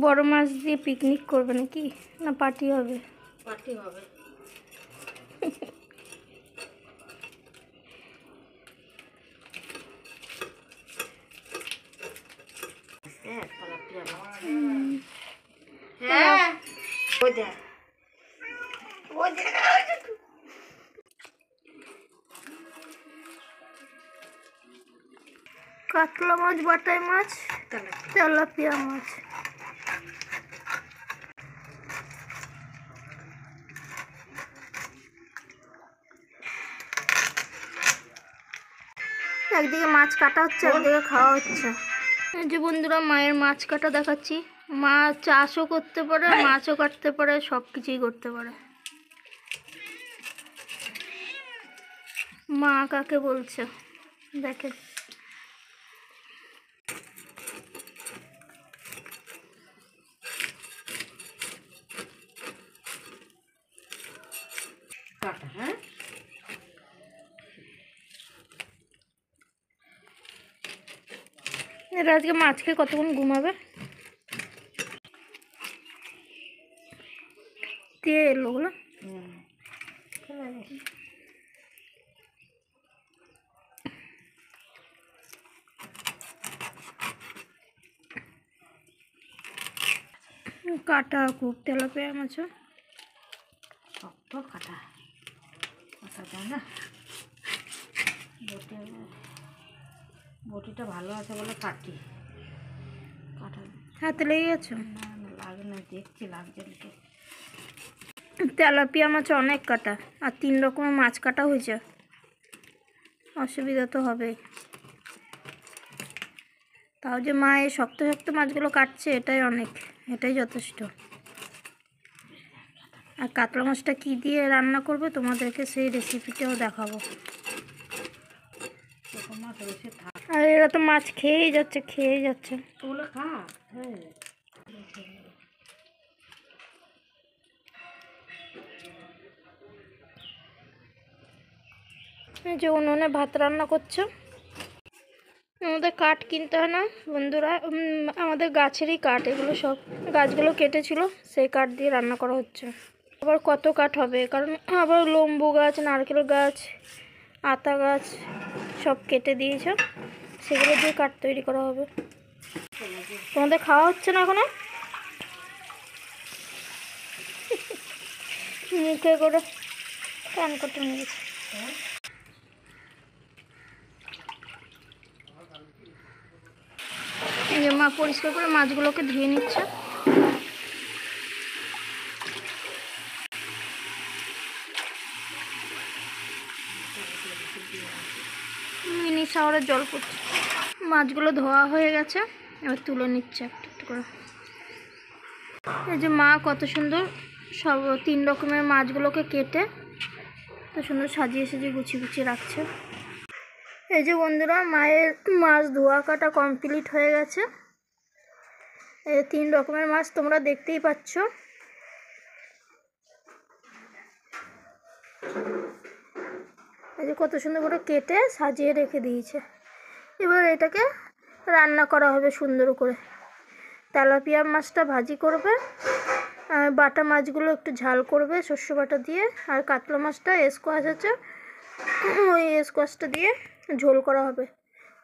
বড় মাছ দিয়ে পিকনিক করবে নাকি, না পার্টি হবে? পার্টি হবে। হ্যাঁ কাতলা মাছ, বাটাই মাছ, তেলাপিয়া মাছ। একদিকে মাছ কাটা হচ্ছে, একদিকে খাওয়া হচ্ছে। এই যে বন্ধুরা, মায়ের মাছ কাটা দেখাচ্ছি। মা চাষও করতে পারে, মাছও কাটতে পারে, সব কিছুই করতে পারে। মা কাকে বলছে দেখে। হ্যাঁ এরা আজকে মাছ খেয়ে কতক্ষণ ঘুমাবে? দিয়ে এলো ওগুলো। কাটা খুব তেলাপিয়া মাছ, শক্ত কাটা কাটা যায় না। বটিটা ভালো আছে বলে কাটি, কাটা হাতে লেগে গেছে। না লাগে না, দেখছি লাগছে নাকি। তেলাপিয়া মাছ অনেক কাটা, আর 3 রকমের মাছ কাটা হয়েছে, অসুবিধা তো হবেই। তাও যে মা এই শক্ত শক্ত মাছগুলো কাটছে, এটাই অনেক, এটাই যথেষ্ট। আর কাতলা মাছটা কী দিয়ে রান্না করবে তোমাদেরকে সেই রেসিপিটাও দেখাবো। আর এরা তো মাছ খেয়েই যাচ্ছে, খেয়েই যাচ্ছে। ওগুলো খা। হ্যাঁ এই যে উনুনে ভাত রান্না করছে। আমাদের কাঠ কিনতে হয় না বন্ধুরা, আমাদের গাছেরই কাঠ এগুলো, সব গাছগুলো কেটেছিল, সেই কাঠ দিয়ে রান্না করা হচ্ছে। আবার কত কাঠ হবে, কারণ আবার লম্বু গাছ, নারকেল গাছ, আতা গাছ সব কেটে দিয়েছে, সেগুলো দিয়ে কাঠ তৈরি করা হবে। তোমাদের খাওয়া হচ্ছে না এখনো? মুখে করে কান করতে নিয়ে গেছে। মা পরিষ্কার করে মাছগুলোকে ধুয়ে নিচ্ছে। মিনি শাওয়ারে জল পড়ছে। মাছগুলো ধোয়া হয়ে গেছে, এবার তুলে নিচ্ছে একটু একটু করে। এই যে মা কত সুন্দর সব 3 রকমের মাছগুলোকে কেটে কত সুন্দর সাজিয়ে সাজিয়ে গুছিয়ে গুছিয়ে রাখছে। এই যে বন্ধুরা, মায়ের মাছ ধোয়া কাটা কমপ্লিট হয়ে গেছে। এই 3 রকমের মাছ তোমরা দেখতেই পাচ্ছ। এই যে কত সুন্দর করে কেটে সাজিয়ে রেখে দিয়েছে। এবার এটাকে রান্না করা হবে সুন্দর করে। তেলাপিয়া মাছটা ভাজি করবে, আর বাটা মাছগুলো একটু ঝাল করবে শস্য বাটা দিয়ে, আর কাতলা মাছটা স্কোয়াশ আছে, ওই স্কোয়াশটা দিয়ে ঝোল করা হবে।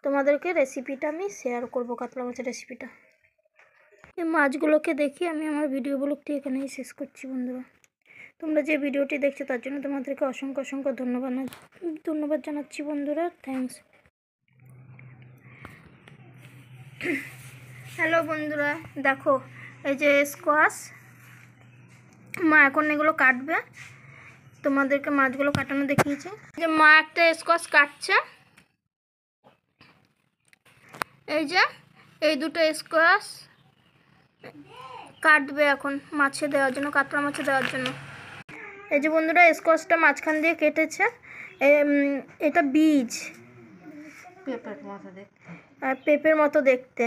তোমাদেরকে রেসিপিটা আমি শেয়ার করব, কাতলা মাছের রেসিপিটা। এই মাছগুলোকে দেখি আমি আমার ভিডিওগুলোটি এখানেই শেষ করছি বন্ধুরা। তোমরা যে ভিডিওটি দেখছো তার জন্য তোমাদেরকে অসংখ্য অসংখ্য ধন্যবাদ জানাচ্ছি বন্ধুরা। থ্যাঙ্কস। হ্যালো বন্ধুরা, দেখো এই যে স্কোয়াশ, মা এখন এগুলো কাটবে, তোমাদেরকে মাছগুলো কাটানো দেখিয়েছে। যে মা একটা স্কোয়াশ কাটছে, এই যে এই দুটো স্কোয়াশ কাটবে এখন মাছে দেওয়ার জন্য, কাতলা মাছে দেওয়ার জন্য। এই যে বন্ধুরা, স্কোয়াশটা মাঝখান দিয়ে কেটেছে, এটা বীজ, পেঁপের মতো দেখতে।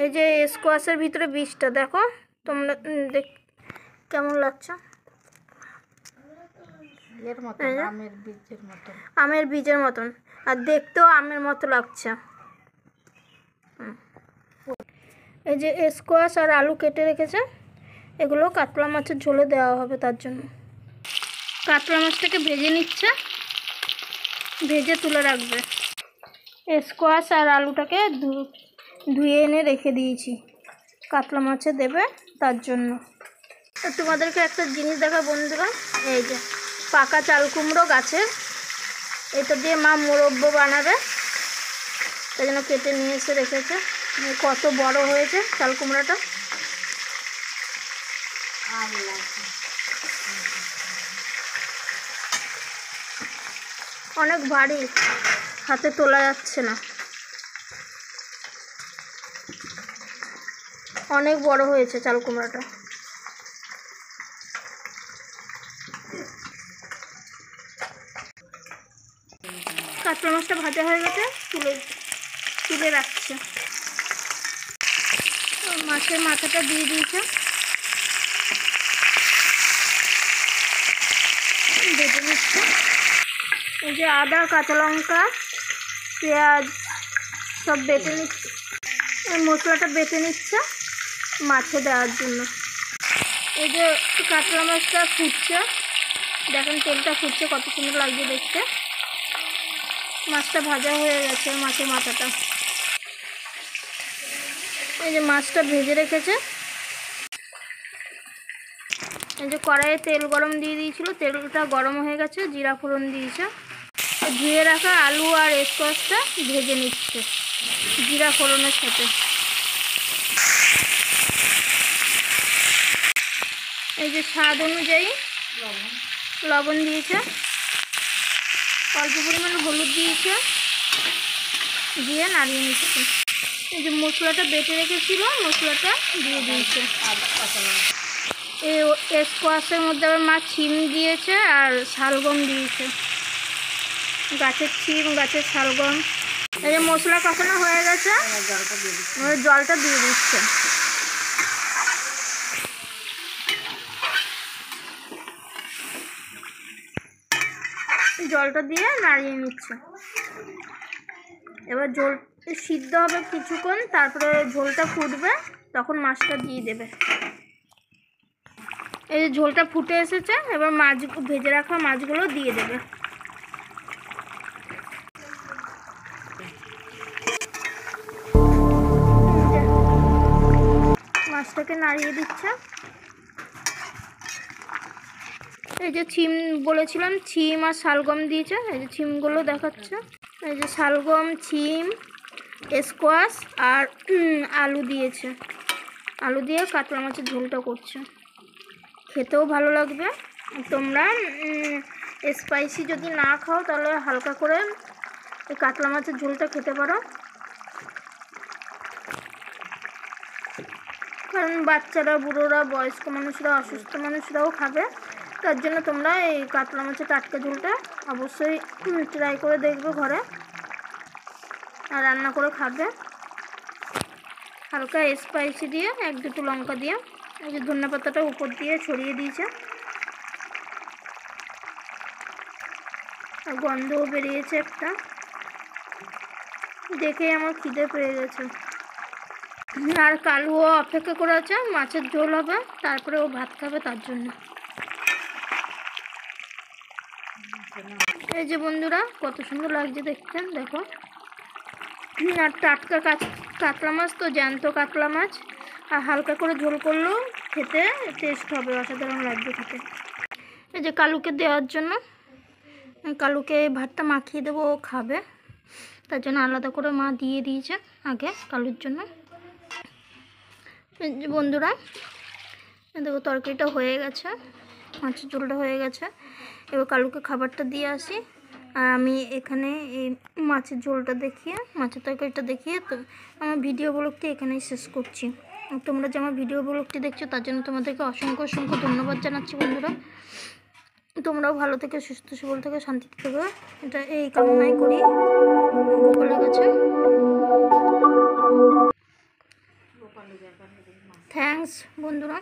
এই যে স্কোয়াশের ভিতরে বীজটা দেখো তোমরা, কেমন লাগছে? আমের বীজের মতন, আর দেখতেও আমের মতো লাগছে। এই যে স্কোয়াশ আর আলু কেটে রেখেছে, এগুলো কাতলা মাছের ঝোলে দেওয়া হবে। তার জন্য কাতলা মাছটাকে ভেজে নিচ্ছে, ভেজে তুলে রাখবে। স্কোয়াশ আর আলুটাকে ধুয়ে এনে রেখে দিয়েছি, কাতলা মাছে দেবে তার জন্য। তো তোমাদেরকে একটা জিনিস দেখা বন্ধুরা, এই যে পাকা চাল কুমড়ো গাছের, এটা দিয়ে মা মুরব্বো বানাবে, তাই জন্য কেটে নিয়ে এসে রেখেছে। কত বড় হয়েছে চাল কুমড়োটা, অনেক ভারী, হাতে তোলা যাচ্ছে না, অনেক বড় হয়েছে চাল কুমড়োটা। কাতলা মাছটা ভাজা হয়ে গেছে, তুলে রাখছে। মাছের মাথাটা দিয়ে দিয়েছে, বেটে নিচ্ছে। এই যে আদা, কাঁচা লঙ্কা, পেঁয়াজ সব বেটে নিচ্ছে, এই মশলাটা বেটে নিচ্ছে মাছে দেওয়ার জন্য। এই যে কাতলা মাছটা ফুটছে, দেখেন তেলটা ফুটছে, কত সুন্দর লাগছে দেখতে। মাছটা ভাজা হয়ে গেছে, মাছের মাথাটা। এই যে মাছটা ভেজে রেখেছে। এই যে কড়াইয়ে তেল গরম দিয়ে দিয়েছিল, তেলটা গরম হয়ে গেছে, জিরা ফোড়ন দিয়েছে। ধুয়ে রাখা আলু আর স্কোয়াশটা ভেজে নিচ্ছে জিরা ফোড়নের সাথে। এই যে স্বাদ অনুযায়ী লবণ দিয়েছে, অল্প পরিমাণে হলুদ দিয়েছে, দিয়ে নাড়িয়ে নিচ্ছে। এই যে মশলাটা বেটে রেখেছিল, মশলাটা দিয়ে দিয়েছে। এই স্কোয়াশের মধ্যে আবার মা শিম দিয়েছে আর শালগম দিয়েছে, গাছের শিম, গাছের শালগম। এই যে মশলা কষানো হয়ে গেছে, জলটা দিয়ে দিচ্ছে। জলটা দিয়ে নাড়িয়ে নিচ্ছে। এবার ঝোল সিদ্ধ হবে কিছুক্ষণ, তারপরে ঝোলটা ফুটবে, তখন মাছটা দিয়ে দেবে। এই যে ঝোলটা ফুটে এসেছে, এবার মাছ ভেজে রাখা মাছগুলো দিয়ে দেবে। মাছটাকে নাড়িয়ে দিচ্ছে। এই যে শিম বলেছিলাম, শিম আর শালগম দিয়েছে, এই যে শিমগুলো দেখাচ্ছে। এই যে শালগম, শিম, স্কোয়াশ আর আলু দিয়েছে। আলু দিয়ে কাতলা মাছের ঝোলটা করছে, খেতেও ভালো লাগবে। তোমরা স্পাইসি যদি না খাও, তাহলে হালকা করে এই কাতলা মাছের ঝোলটা খেতে পারো, কারণ বাচ্চারা, বুড়োরা, বয়স্ক মানুষরা, অসুস্থ মানুষরাও খাবে। তার জন্য তোমরা এই কাতলা মাছের টাটকা ঝোলটা অবশ্যই ট্রাই করে দেখবে ঘরে, আর রান্না করে খাবে। হালকা স্পাইসি দিয়ে, 1-2 লঙ্কা দিয়ে, এই যে ধনে পাতাটা উপর দিয়ে ছড়িয়ে দিয়েছে, আর গন্ধও বেরিয়েছে একটা, দেখেই আমার খিদে পেয়ে গেছে। আর কালুও অপেক্ষা করে আছে, মাছের ঝোল হবে, তারপরে ও ভাত খাবে, তার জন্য। এই যে বন্ধুরা, কত সুন্দর লাগছে দেখতে, দেখো। আর টাটকা কাতলা মাছ তো, জ্যান্ত কাতলা মাছ, আর হালকা করে ঝোল করলেও খেতে টেস্ট হবে, অসাধারণ লাগবে খেতে। এই যে কালুকে দেওয়ার জন্য, কালুকে ভাতটা মাখিয়ে দেবো, ও খাবে, তার জন্য আলাদা করে মা দিয়ে দিয়েছে আগে কালুর জন্য। বন্ধুরা দেখো, তরকারিটা হয়ে গেছে, মাছের ঝোলটা হয়ে গেছে। এবার কালুকে খাবারটা দিয়ে আসি, আর আমি এখানে এই মাছের ঝোলটা দেখিয়ে, মাছের তরকারিটা দেখিয়ে তো আমার ভিডিও ব্লগটি এখানেই শেষ করছি। তোমরা যে আমার ভিডিও ব্লগটি দেখছো, তার জন্য তোমাদেরকে অসংখ্য অসংখ্য ধন্যবাদ জানাচ্ছি বন্ধুরা। তোমরাও ভালো থেকে, সুস্থ সবল থেকে, শান্তিতে থেকে, এটা এই কামনাই করি। বলে গেছে, থ্যাঙ্কস বন্ধুরা।